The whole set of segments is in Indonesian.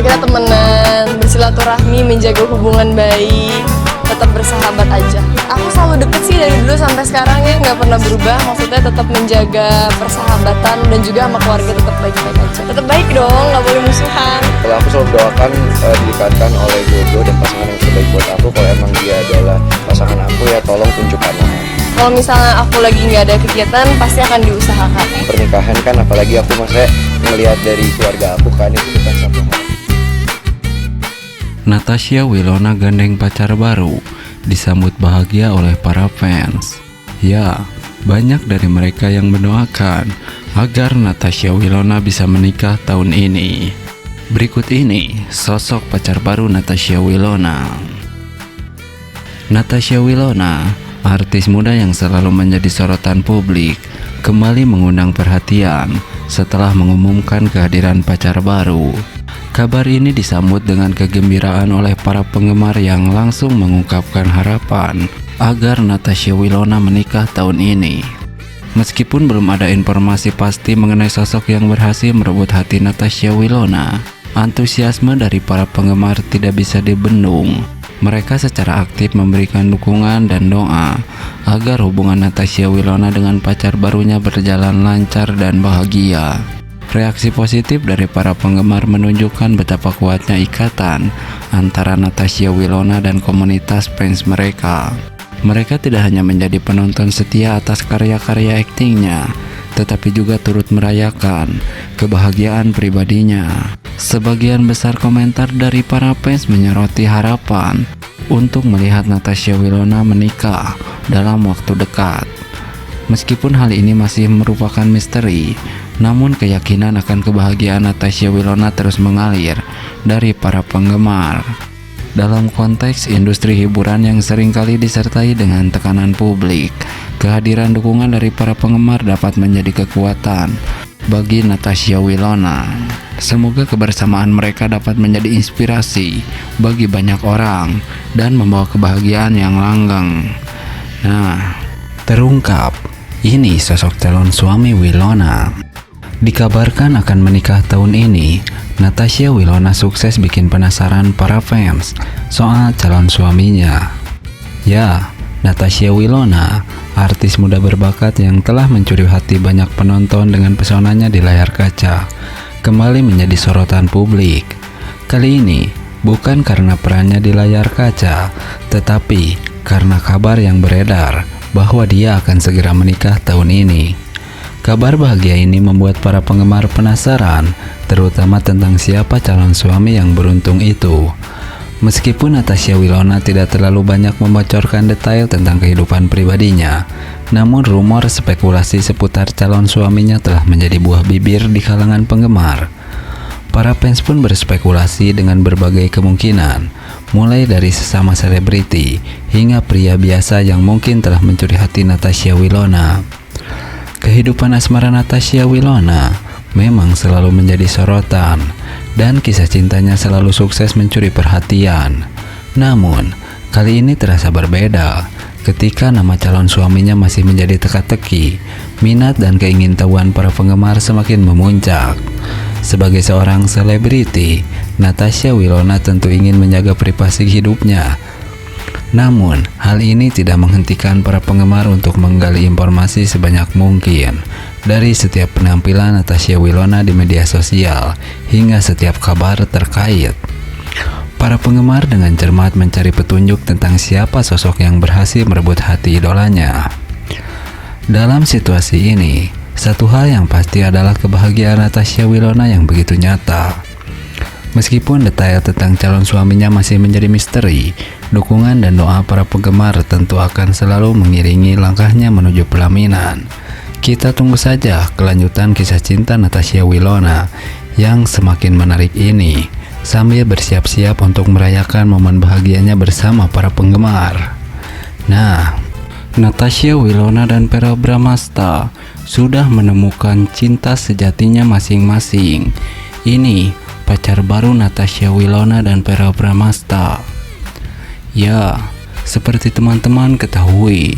kita temenan, bersilaturahmi, menjaga hubungan baik, tetap bersahabat aja. Aku selalu deket sih dari dulu sampai sekarang ya, nggak pernah berubah. Maksudnya tetap menjaga persahabatan dan juga sama keluarga tetap baik-baik aja. Tetap baik dong, nggak boleh musuhan. Kalau aku selalu doakan didekatkan oleh jodoh dan pasangan yang terbaik buat aku. Kalau emang dia adalah pasangan aku ya tolong tunjukkanlah. Kalau misalnya aku lagi nggak ada kegiatan, pasti akan diusahakan. Pernikahan kan, apalagi aku maksudnya melihat dari keluarga aku kan, itu bukan satu hal. Natasha Wilona gandeng pacar baru, disambut bahagia oleh para fans. Ya, banyak dari mereka yang mendoakan agar Natasha Wilona bisa menikah tahun ini. Berikut ini sosok pacar baru Natasha Wilona. Natasha Wilona, artis muda yang selalu menjadi sorotan publik, kembali mengundang perhatian setelah mengumumkan kehadiran pacar baru. Kabar ini disambut dengan kegembiraan oleh para penggemar yang langsung mengungkapkan harapan agar Natasha Wilona menikah tahun ini. Meskipun belum ada informasi pasti mengenai sosok yang berhasil merebut hati Natasha Wilona, antusiasme dari para penggemar tidak bisa dibendung. Mereka secara aktif memberikan dukungan dan doa agar hubungan Natasha Wilona dengan pacar barunya berjalan lancar dan bahagia. Reaksi positif dari para penggemar menunjukkan betapa kuatnya ikatan antara Natasha Wilona dan komunitas fans mereka. Mereka tidak hanya menjadi penonton setia atas karya-karya aktingnya, tetapi juga turut merayakan kebahagiaan pribadinya. Sebagian besar komentar dari para fans menyoroti harapan untuk melihat Natasha Wilona menikah dalam waktu dekat. Meskipun hal ini masih merupakan misteri, namun keyakinan akan kebahagiaan Natasha Wilona terus mengalir dari para penggemar. Dalam konteks industri hiburan yang seringkali disertai dengan tekanan publik, kehadiran dukungan dari para penggemar dapat menjadi kekuatan bagi Natasha Wilona. Semoga kebersamaan mereka dapat menjadi inspirasi bagi banyak orang dan membawa kebahagiaan yang langgeng. Nah, terungkap, ini sosok calon suami Wilona. Dikabarkan akan menikah tahun ini. Natasha Wilona sukses bikin penasaran para fans soal calon suaminya. Ya, Natasha Wilona, artis muda berbakat yang telah mencuri hati banyak penonton dengan pesonanya di layar kaca, kembali menjadi sorotan publik. Kali ini bukan karena perannya di layar kaca, tetapi karena kabar yang beredar bahwa dia akan segera menikah tahun ini. Kabar bahagia ini membuat para penggemar penasaran, terutama tentang siapa calon suami yang beruntung itu. Meskipun Natasha Wilona tidak terlalu banyak membocorkan detail tentang kehidupan pribadinya, namun rumor spekulasi seputar calon suaminya telah menjadi buah bibir di kalangan penggemar. Para fans pun berspekulasi dengan berbagai kemungkinan, mulai dari sesama selebriti hingga pria biasa yang mungkin telah mencuri hati Natasha Wilona. Kehidupan asmara Natasha Wilona memang selalu menjadi sorotan, dan kisah cintanya selalu sukses mencuri perhatian. Namun, kali ini terasa berbeda. Ketika nama calon suaminya masih menjadi teka-teki, minat dan keingintahuan para penggemar semakin memuncak. Sebagai seorang selebriti, Natasha Wilona tentu ingin menjaga privasi hidupnya. Namun, hal ini tidak menghentikan para penggemar untuk menggali informasi sebanyak mungkin dari setiap penampilan Natasha Wilona di media sosial hingga setiap kabar terkait. Para penggemar dengan cermat mencari petunjuk tentang siapa sosok yang berhasil merebut hati idolanya. Dalam situasi ini, satu hal yang pasti adalah kebahagiaan Natasha Wilona yang begitu nyata. Meskipun detail tentang calon suaminya masih menjadi misteri, dukungan dan doa para penggemar tentu akan selalu mengiringi langkahnya menuju pelaminan. Kita tunggu saja kelanjutan kisah cinta Natasha Wilona yang semakin menarik ini, sambil bersiap-siap untuk merayakan momen bahagianya bersama para penggemar. Nah, Natasha Wilona dan Verrell Bramasta sudah menemukan cinta sejatinya masing-masing. Ini pacar baru Natasha Wilona dan Verrell Bramasta. Ya, seperti teman-teman ketahui,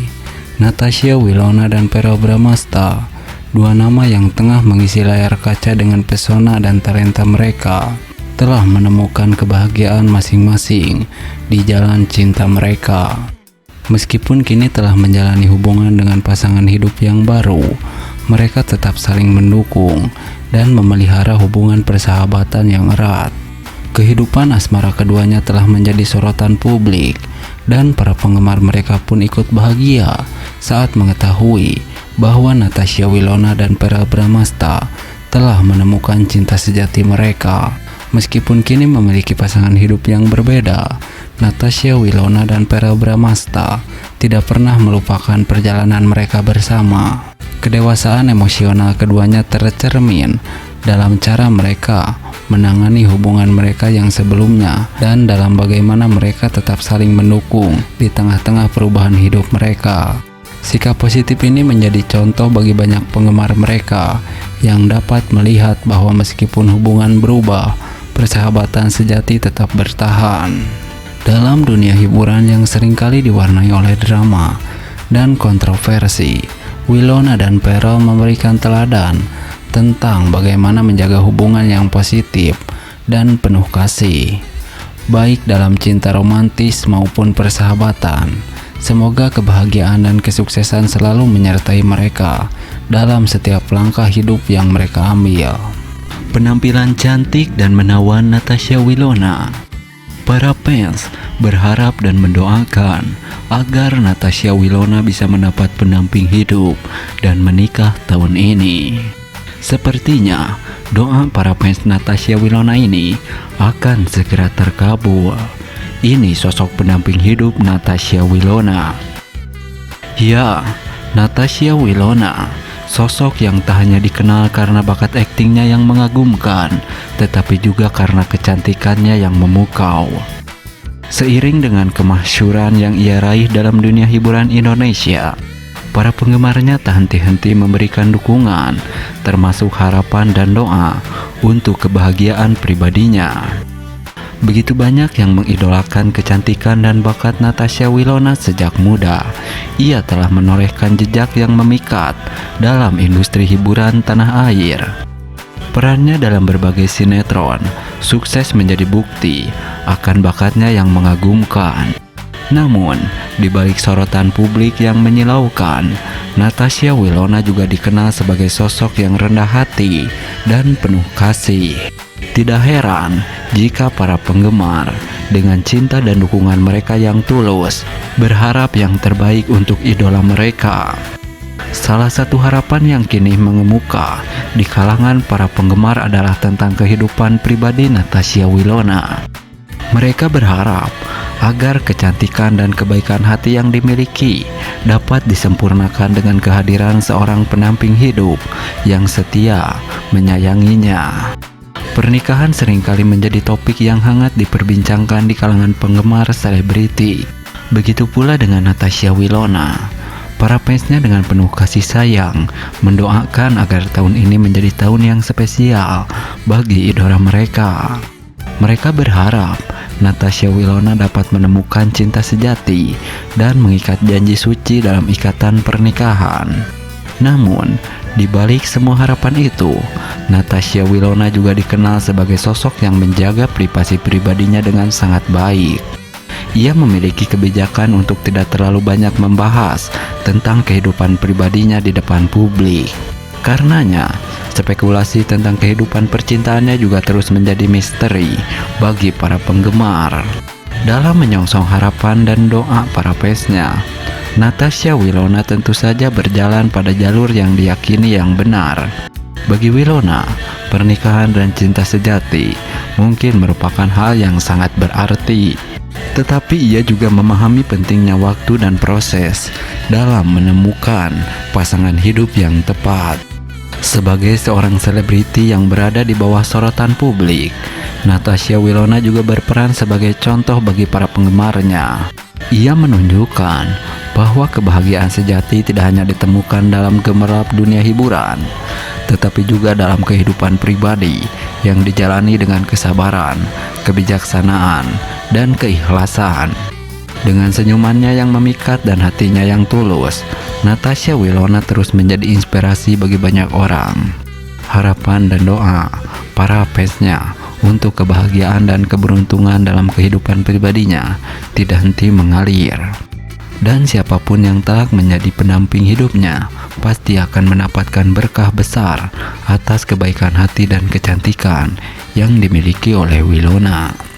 Natasha Wilona dan Verrell Bramasta, dua nama yang tengah mengisi layar kaca dengan pesona dan talenta mereka. telah menemukan kebahagiaan masing-masing di jalan cinta mereka. Meskipun kini telah menjalani hubungan dengan pasangan hidup yang baru, mereka tetap saling mendukung dan memelihara hubungan persahabatan yang erat. Kehidupan asmara keduanya telah menjadi sorotan publik, dan para penggemar mereka pun ikut bahagia saat mengetahui bahwa Natasha Wilona dan Verrell Bramasta telah menemukan cinta sejati mereka. Meskipun kini memiliki pasangan hidup yang berbeda, Natasha Wilona dan Verrell Bramasta tidak pernah melupakan perjalanan mereka bersama. Kedewasaan emosional keduanya tercermin dalam cara mereka menangani hubungan mereka yang sebelumnya dan dalam bagaimana mereka tetap saling mendukung di tengah-tengah perubahan hidup mereka. Sikap positif ini menjadi contoh bagi banyak penggemar mereka yang dapat melihat bahwa meskipun hubungan berubah, persahabatan sejati tetap bertahan. Dalam dunia hiburan yang seringkali diwarnai oleh drama dan kontroversi, Wilona dan Verrell memberikan teladan tentang bagaimana menjaga hubungan yang positif dan penuh kasih, baik dalam cinta romantis maupun persahabatan. Semoga kebahagiaan dan kesuksesan selalu menyertai mereka dalam setiap langkah hidup yang mereka ambil. Penampilan cantik dan menawan Natasha Wilona. Para fans berharap dan mendoakan agar Natasha Wilona bisa mendapat pendamping hidup dan menikah tahun ini. Sepertinya doa para fans Natasha Wilona ini akan segera terkabul. Ini sosok pendamping hidup Natasha Wilona. Ya, Natasha Wilona, sosok yang tak hanya dikenal karena bakat aktingnya yang mengagumkan, tetapi juga karena kecantikannya yang memukau. Seiring dengan kemasyhuran yang ia raih dalam dunia hiburan Indonesia, para penggemarnya tak henti-henti memberikan dukungan, termasuk harapan dan doa untuk kebahagiaan pribadinya. Begitu banyak yang mengidolakan kecantikan dan bakat Natasha Wilona sejak muda. Ia telah menorehkan jejak yang memikat dalam industri hiburan tanah air. Perannya dalam berbagai sinetron sukses menjadi bukti akan bakatnya yang mengagumkan. Namun, di balik sorotan publik yang menyilaukan, Natasha Wilona juga dikenal sebagai sosok yang rendah hati dan penuh kasih. Tidak heran jika para penggemar dengan cinta dan dukungan mereka yang tulus berharap yang terbaik untuk idola mereka. Salah satu harapan yang kini mengemuka di kalangan para penggemar adalah tentang kehidupan pribadi Natasha Wilona. Mereka berharap agar kecantikan dan kebaikan hati yang dimiliki dapat disempurnakan dengan kehadiran seorang pendamping hidup yang setia menyayanginya. Pernikahan seringkali menjadi topik yang hangat diperbincangkan di kalangan penggemar selebriti. Begitu pula dengan Natasha Wilona. Para fansnya dengan penuh kasih sayang mendoakan agar tahun ini menjadi tahun yang spesial bagi idola mereka. Mereka berharap Natasha Wilona dapat menemukan cinta sejati dan mengikat janji suci dalam ikatan pernikahan. Namun, di balik semua harapan itu, Natasha Wilona juga dikenal sebagai sosok yang menjaga privasi pribadinya dengan sangat baik. Ia memiliki kebijakan untuk tidak terlalu banyak membahas tentang kehidupan pribadinya di depan publik. Karenanya, spekulasi tentang kehidupan percintaannya juga terus menjadi misteri bagi para penggemar. Dalam menyongsong harapan dan doa para fansnya, Natasha Wilona tentu saja berjalan pada jalur yang diyakini yang benar. Bagi Wilona, pernikahan dan cinta sejati mungkin merupakan hal yang sangat berarti. Tetapi ia juga memahami pentingnya waktu dan proses dalam menemukan pasangan hidup yang tepat. Sebagai seorang selebriti yang berada di bawah sorotan publik, Natasha Wilona juga berperan sebagai contoh bagi para penggemarnya. Ia menunjukkan bahwa kebahagiaan sejati tidak hanya ditemukan dalam gemerlap dunia hiburan, tetapi juga dalam kehidupan pribadi yang dijalani dengan kesabaran, kebijaksanaan, dan keikhlasan. Dengan senyumannya yang memikat dan hatinya yang tulus, Natasha Wilona terus menjadi inspirasi bagi banyak orang. harapan dan doa para fansnya untuk kebahagiaan dan keberuntungan dalam kehidupan pribadinya tidak henti mengalir. Dan siapapun yang telah menjadi pendamping hidupnya pasti akan mendapatkan berkah besar atas kebaikan hati dan kecantikan yang dimiliki oleh Winona.